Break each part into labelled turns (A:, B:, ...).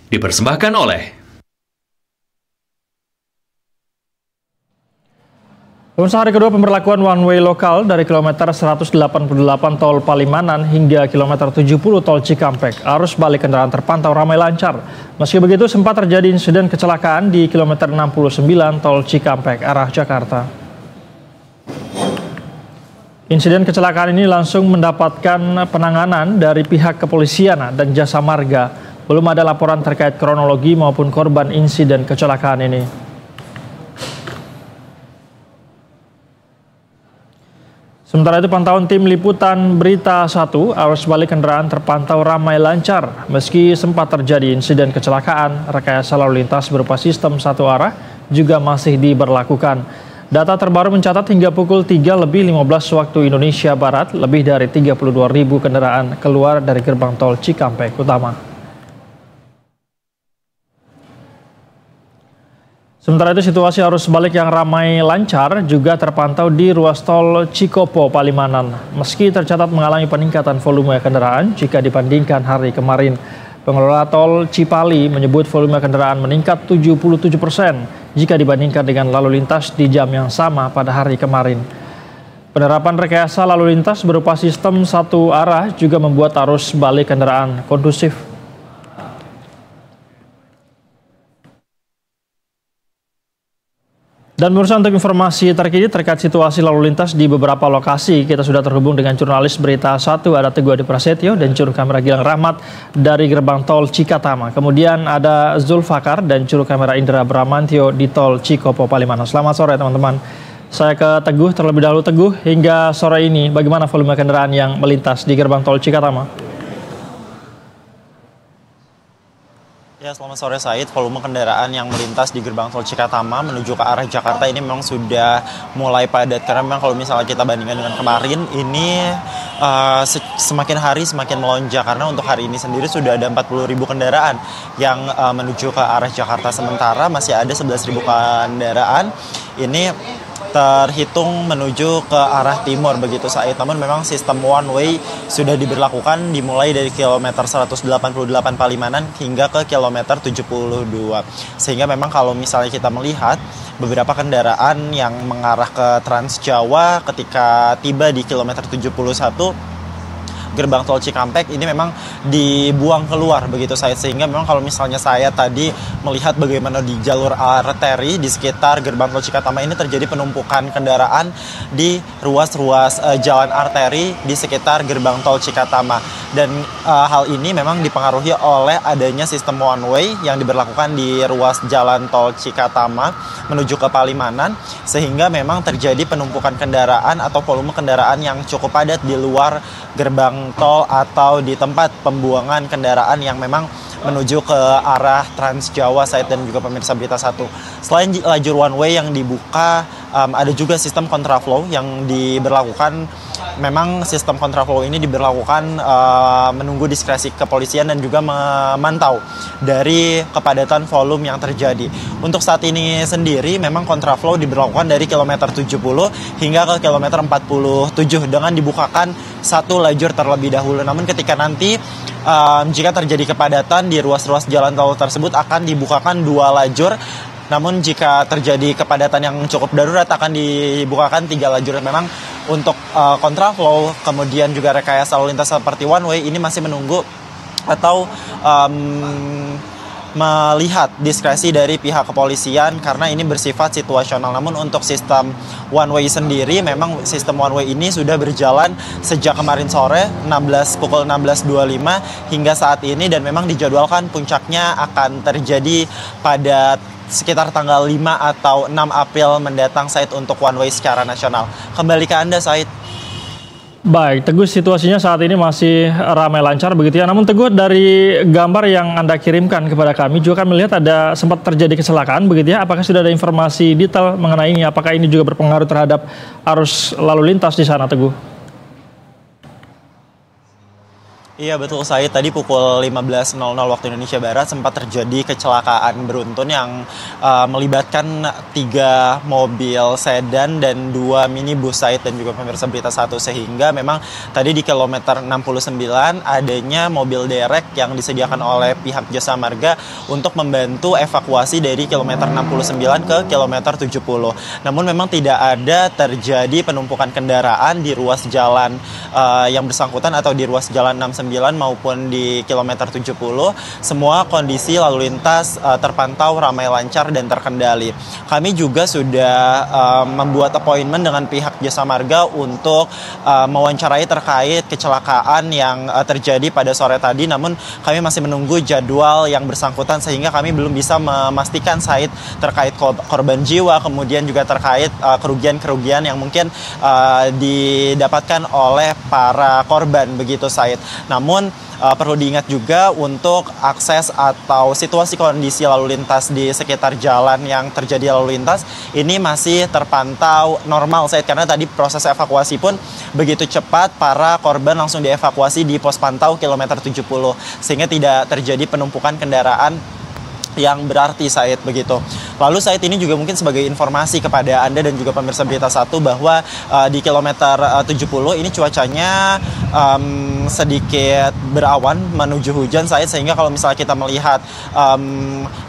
A: Dipersembahkan oleh
B: Pemirsa, hari kedua pemberlakuan one way lokal dari kilometer 188 tol Palimanan hingga kilometer 70 tol Cikampek. Arus balik kendaraan terpantau ramai lancar. Meski begitu, sempat terjadi insiden kecelakaan di kilometer 69 tol Cikampek arah Jakarta. Insiden kecelakaan ini langsung mendapatkan penanganan dari pihak kepolisian dan jasa marga. Belum ada laporan terkait kronologi maupun korban insiden kecelakaan ini. Sementara itu, pantauan tim liputan Berita 1, arus balik kendaraan terpantau ramai lancar. Meski sempat terjadi insiden kecelakaan, rekayasa lalu lintas berupa sistem satu arah juga masih diberlakukan. Data terbaru mencatat hingga pukul 3:15 waktu Indonesia Barat, lebih dari 32.000 kendaraan keluar dari gerbang tol Cikampek Utama. Sementara itu, situasi arus balik yang ramai lancar juga terpantau di ruas tol Cikopo Palimanan. Meski tercatat mengalami peningkatan volume kendaraan jika dibandingkan hari kemarin. Pengelola tol Cipali menyebut volume kendaraan meningkat 77% jika dibandingkan dengan lalu lintas di jam yang sama pada hari kemarin. Penerapan rekayasa lalu lintas berupa sistem satu arah juga membuat arus balik kendaraan kondusif. Dan pemirsa, untuk informasi terkini terkait situasi lalu lintas di beberapa lokasi, kita sudah terhubung dengan jurnalis Berita 1, ada Teguh Adi Prasetyo, dan juru kamera Gilang Rahmat dari gerbang tol Cikatama. Kemudian ada Zulfakar dan juru kamera Indra Bramantio di tol Cikopo Palimanan. Selamat sore teman-teman. Saya ke Teguh terlebih dahulu. Teguh, hingga sore ini bagaimana volume kendaraan yang melintas di gerbang tol Cikatama?
C: Ya, selamat sore Said. Volume kendaraan yang melintas di gerbang tol Cikatama menuju ke arah Jakarta ini memang sudah mulai padat. Karena memang kalau misalnya kita bandingkan dengan kemarin, ini semakin hari semakin melonjak. Karena untuk hari ini sendiri sudah ada 40.000 kendaraan yang menuju ke arah Jakarta. Sementara masih ada 11.000 kendaraan ini terhitung menuju ke arah timur begitu Said. Namun memang sistem one way sudah diberlakukan dimulai dari kilometer 188 Palimanan hingga ke kilometer 72. Sehingga memang kalau misalnya kita melihat beberapa kendaraan yang mengarah ke Trans Jawa ketika tiba di kilometer 71 gerbang tol Cikampek ini memang dibuang keluar begitu saya, sehingga memang kalau misalnya saya tadi melihat bagaimana di jalur arteri di sekitar gerbang tol Cikatama ini terjadi penumpukan kendaraan di ruas-ruas jalan arteri di sekitar gerbang tol Cikatama, dan hal ini memang dipengaruhi oleh adanya sistem one way yang diberlakukan di ruas jalan tol Cikatama menuju ke Palimanan, sehingga memang terjadi penumpukan kendaraan atau volume kendaraan yang cukup padat di luar gerbang tol atau di tempat pembuangan kendaraan yang memang menuju ke arah Trans Jawa, Said dan juga pemirsa Berita 1. Selain lajur one way yang dibuka, ada juga sistem kontraflow yang diberlakukan. Memang sistem kontraflow ini diberlakukan menunggu diskresi kepolisian dan juga memantau dari kepadatan volume yang terjadi. Untuk saat ini sendiri memang kontraflow diberlakukan dari kilometer 70 hingga ke kilometer 47 dengan dibukakan satu lajur terlebih dahulu. Namun ketika nanti jika terjadi kepadatan di ruas-ruas jalan tol tersebut akan dibukakan dua lajur. Namun jika terjadi kepadatan yang cukup darurat akan dibukakan 3 lajur. Memang untuk kontraflow kemudian juga rekayasa lalu lintas seperti one way ini masih menunggu atau melihat diskresi dari pihak kepolisian karena ini bersifat situasional. Namun untuk sistem one way sendiri, memang sistem one way ini sudah berjalan sejak kemarin sore pukul 16.25 hingga saat ini, dan memang dijadwalkan puncaknya akan terjadi pada sekitar tanggal 5 atau 6 April mendatang, Said, untuk one way secara nasional. Kembali ke Anda, Said.
B: Baik, Teguh, situasinya saat ini masih ramai lancar begitu ya. Namun Teguh, dari gambar yang Anda kirimkan kepada kami juga kan melihat ada sempat terjadi kecelakaan begitu ya. Apakah sudah ada informasi detail mengenai ini? Apakah ini juga berpengaruh terhadap arus lalu lintas di sana, Teguh?
C: Iya betul Said, tadi pukul 15.00 waktu Indonesia Barat sempat terjadi kecelakaan beruntun yang melibatkan 3 mobil sedan dan 2 minibus Said dan juga pemirsa Berita 1, sehingga memang tadi di kilometer 69 adanya mobil derek yang disediakan oleh pihak Jasa Marga untuk membantu evakuasi dari kilometer 69 ke kilometer 70. Namun memang tidak ada terjadi penumpukan kendaraan di ruas jalan yang bersangkutan atau di ruas jalan 69 maupun di kilometer 70. Semua kondisi lalu lintas terpantau ramai lancar dan terkendali. Kami juga sudah membuat appointment dengan pihak Jasa Marga untuk mewawancarai terkait kecelakaan yang terjadi pada sore tadi, namun kami masih menunggu jadwal yang bersangkutan sehingga kami belum bisa memastikan Said terkait korban jiwa, kemudian juga terkait kerugian-kerugian yang mungkin didapatkan oleh para korban begitu Said. Namun perlu diingat juga untuk akses atau situasi kondisi lalu lintas di sekitar jalan yang terjadi lalu lintas ini masih terpantau normal Said, karena tadi proses evakuasi pun begitu cepat, para korban langsung dievakuasi di pos pantau kilometer 70 sehingga tidak terjadi penumpukan kendaraan yang berarti Said begitu. Lalu Said, ini juga mungkin sebagai informasi kepada Anda dan juga pemirsa Berita 1 bahwa di kilometer 70 ini cuacanya sedikit berawan menuju hujan Said, sehingga kalau misalnya kita melihat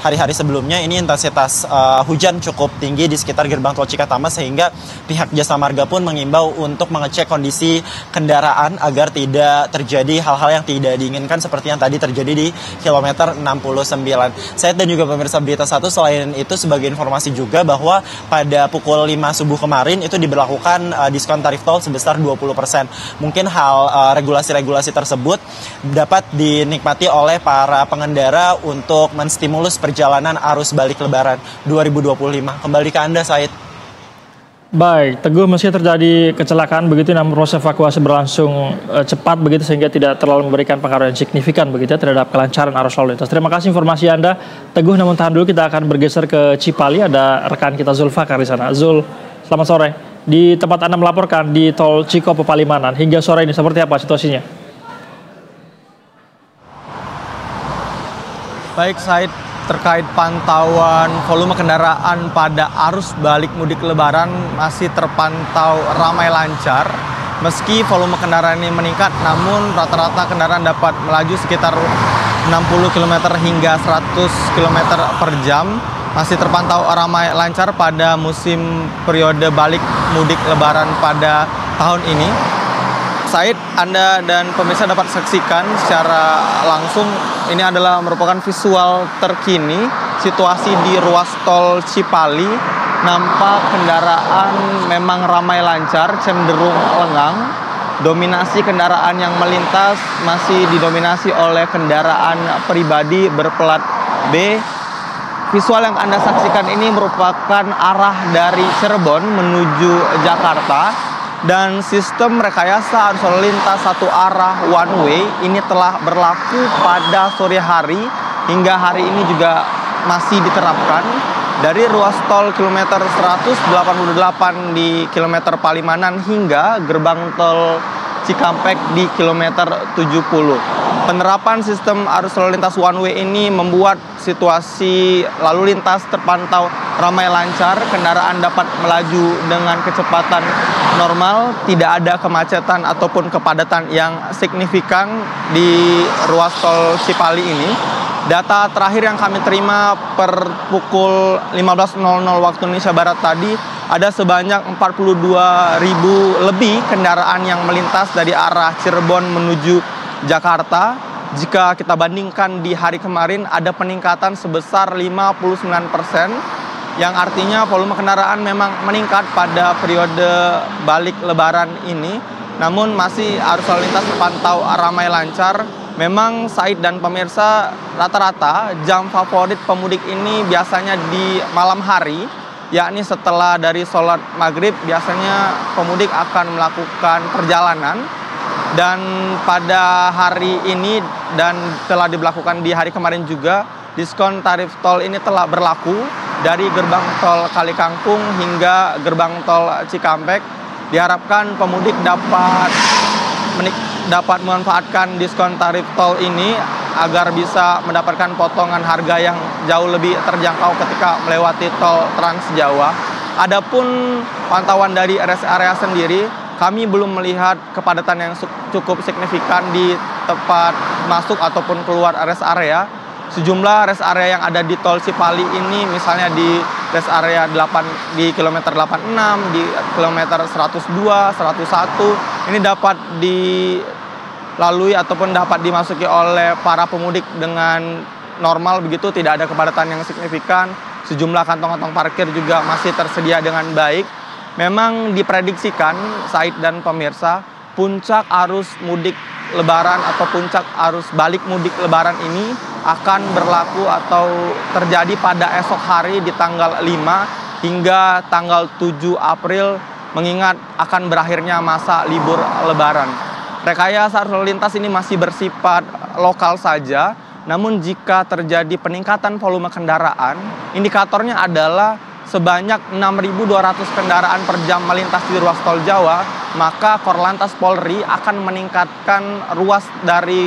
C: hari-hari sebelumnya ini intensitas hujan cukup tinggi di sekitar gerbang tol Cikatama, sehingga pihak Jasa Marga pun mengimbau untuk mengecek kondisi kendaraan agar tidak terjadi hal-hal yang tidak diinginkan seperti yang tadi terjadi di kilometer 69. Said dan juga pemirsa Berita 1, selain itu sebagai informasi juga bahwa pada pukul 5 subuh kemarin itu diberlakukan diskon tarif tol sebesar 20%. Mungkin hal regulasi-regulasi tersebut dapat dinikmati oleh para pengendara untuk menstimulus perjalanan arus balik Lebaran 2025. Kembali ke Anda Said.
B: Baik, Teguh, meski terjadi kecelakaan begitu, namun proses evakuasi berlangsung cepat begitu sehingga tidak terlalu memberikan pengaruh yang signifikan begitu terhadap kelancaran arus lalu lintas. Terima kasih informasi Anda, Teguh. Namun tahan dulu, kita akan bergeser ke Cipali. Ada rekan kita Zulfakar di sana. Zul, selamat sore. Di tempat Anda melaporkan di tol Cikopo Palimanan, hingga sore ini seperti apa situasinya?
A: Baik Said, terkait pantauan volume kendaraan pada arus balik mudik Lebaran masih terpantau ramai lancar. Meski volume kendaraan ini meningkat, namun rata-rata kendaraan dapat melaju sekitar 60 km hingga 100 km per jam. Masih terpantau ramai lancar pada musim periode balik mudik Lebaran pada tahun ini. Said, Anda dan pemirsa dapat saksikan secara langsung, ini adalah merupakan visual terkini situasi di ruas tol Cipali. Nampak kendaraan memang ramai lancar, cenderung lengang. Dominasi kendaraan yang melintas masih didominasi oleh kendaraan pribadi berplat B. Visual yang Anda saksikan ini merupakan arah dari Cirebon menuju Jakarta. Dan sistem rekayasa arus lalu lintas satu arah one way ini telah berlaku pada sore hari hingga hari ini juga masih diterapkan dari ruas tol kilometer 188 di kilometer Palimanan hingga gerbang tol Cikampek di kilometer 70. Penerapan sistem arus lalu lintas one way ini membuat situasi lalu lintas terpantau ramai lancar, kendaraan dapat melaju dengan kecepatan normal, tidak ada kemacetan ataupun kepadatan yang signifikan di ruas tol Cipali ini. Data terakhir yang kami terima per pukul 15.00 waktu Indonesia Barat tadi, ada sebanyak 42.000 lebih kendaraan yang melintas dari arah Cirebon menuju Jakarta. Jika kita bandingkan di hari kemarin, ada peningkatan sebesar 59%, yang artinya volume kendaraan memang meningkat pada periode balik Lebaran ini. Namun masih arus lalu lintas terpantau ramai lancar. Memang Said dan pemirsa, rata-rata jam favorit pemudik ini biasanya di malam hari, yakni setelah dari sholat maghrib biasanya pemudik akan melakukan perjalanan. Dan pada hari ini dan telah diberlakukan di hari kemarin juga, diskon tarif tol ini telah berlaku dari gerbang tol Kalikangkung hingga gerbang tol Cikampek. Diharapkan pemudik dapat dapat memanfaatkan diskon tarif tol ini agar bisa mendapatkan potongan harga yang jauh lebih terjangkau ketika melewati tol Trans Jawa. Adapun pantauan dari rest area sendiri, kami belum melihat kepadatan yang cukup signifikan di tempat masuk ataupun keluar rest area. Sejumlah rest area yang ada di tol Cipali ini, misalnya di rest area 8 di kilometer 86, di kilometer 102, 101, ini dapat dilalui ataupun dapat dimasuki oleh para pemudik dengan normal begitu, tidak ada kepadatan yang signifikan. Sejumlah kantong-kantong parkir juga masih tersedia dengan baik. Memang diprediksikan, Said dan pemirsa, puncak arus mudik Lebaran atau puncak arus balik mudik Lebaran ini akan berlaku atau terjadi pada esok hari di tanggal 5 hingga tanggal 7 April, mengingat akan berakhirnya masa libur Lebaran. Rekayasa arus lalu lintas ini masih bersifat lokal saja, namun jika terjadi peningkatan volume kendaraan, indikatornya adalah sebanyak 6.200 kendaraan per jam melintas di ruas tol Jawa, maka Korlantas Polri akan meningkatkan ruas dari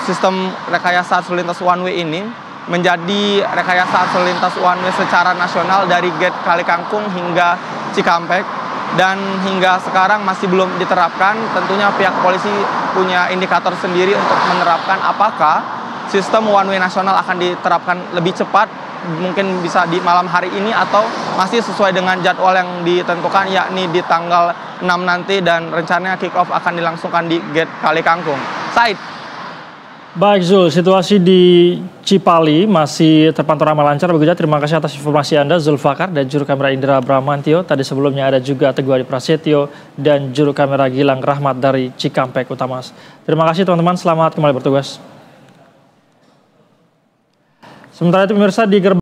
A: sistem rekayasa arus lintas one way ini menjadi rekayasa arus lintas one way secara nasional dari gate Kalikangkung hingga Cikampek, dan hingga sekarang masih belum diterapkan. Tentunya pihak polisi punya indikator sendiri untuk menerapkan apakah sistem one way nasional akan diterapkan lebih cepat, mungkin bisa di malam hari ini atau masih sesuai dengan jadwal yang ditentukan, yakni di tanggal 6 nanti, dan rencananya kick off akan dilangsungkan di gate Kalikangkung. Said.
B: Baik Zul, situasi di Cipali masih terpantau ramai lancar begitu. Terima kasih atas informasi Anda, Zulfakar, dan juru kamera Indra Bramantio. Tadi sebelumnya ada juga Teguh Adi Prasetyo dan juru kamera Gilang Rahmat dari Cikampek Utamas. Terima kasih teman-teman, selamat kembali bertugas. Sementara itu pemirsa, di gerbang